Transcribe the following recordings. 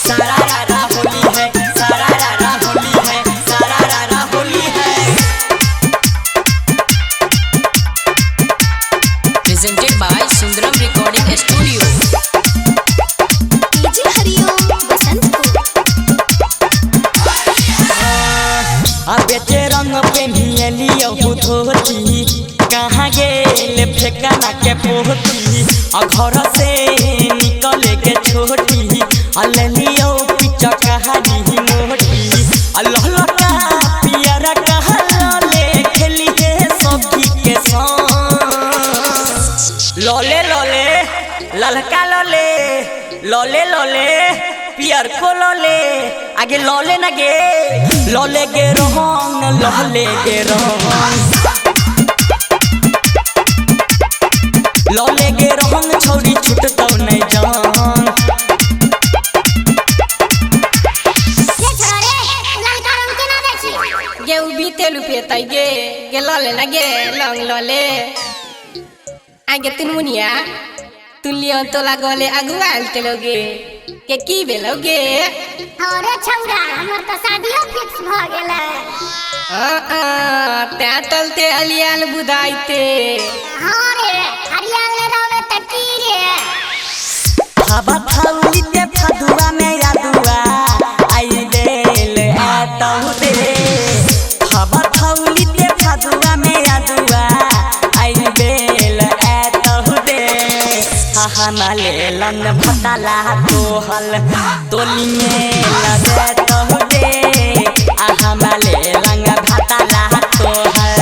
सारा रारा होली है, सारा रारा होली है, सारा रारा होली है। Presented by Sundaram Recording Studio। DJ Hariom Basantpur. बेचे रंग पे मिलियो धोती, कहाँ गेल फेंकना के पोती, घर से निकले के छोटी, लियो पिचा कहानी मोटी, ललका पियरा कहा ले खेली है सखी के संग। लोले लोले ललका लोले, लोले लोले पियर को लोले, आगे लोले न गे, लोले गे रोहंग, लोले गे रोहंग, लोले गे रोहंग छोड़ी छूटतो नहीं जान। ये छोरे ललका रंग के ना देखी। गे उबी तेलु पेताई गे गे लले ना गे लंग लले आगे तुन मुनिया तुन लियो तो लागले अगुआल तेलोगे के की बेलोगे। अरे छौरा हमर तो शादियो फिक्स भ गेलै। त्या तलते अलियाल बुदाइते हां रे हरियाल ने रहबे त की रे। हवा थाली ते फदुआ में यादुआ आई देल आतौ दे, हवा थाली ते फदुआ में यादुआ आई देल आतौ दे। हाहा नाले लन भताला तोहल तोली में लगे तो दे, आहा माले लंग भताला तोहल।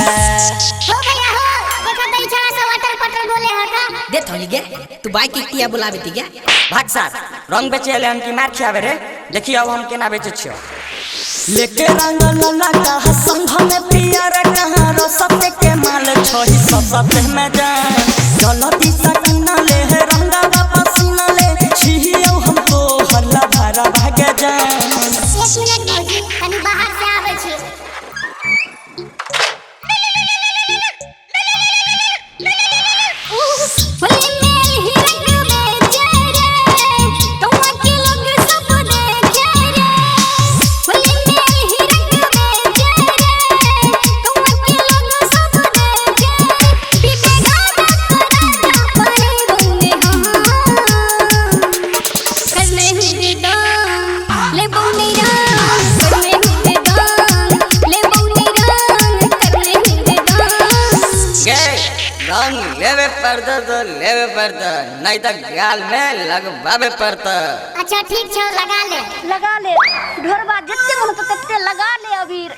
हो भैया हो देखा दई छरा से वाटर पटर बोले हटा। दे थोली गे तू बाइक किया बुलावे ती गे भाग साथ रंग बेचे ले हम की मार खियावे रे, देखिए अब हम केना बेचे छियो। लेके रंग ललका संग में पियर कहां रसते के माल छोही ससते में जान, जलती सकीना ले रंगा वापस न ले छियो हमको हल्ला भरा भागे जान। 1 मिनट भौजी तनी बाहर से आवे छी। होली में ही रंग बेचे रे कौवा के लोग सब देखे रे। होली में ही रंग बेचे रे कौवा के लोग सब देखे। पीपे गाना कराना पड़े बंदे हम करने हुए दान ले बौनी रान, करने हुए दान ले बौनी रान, करने हुए दान। गे रंग लेवे पड़ता तो लेवे पड़ता, नहीं तो गाल में लगवावे पड़ता। अच्छा ठीक छौ लगा ले लगा ले ढोरबा जितने मन तो तत्ते लगा ले अबीर।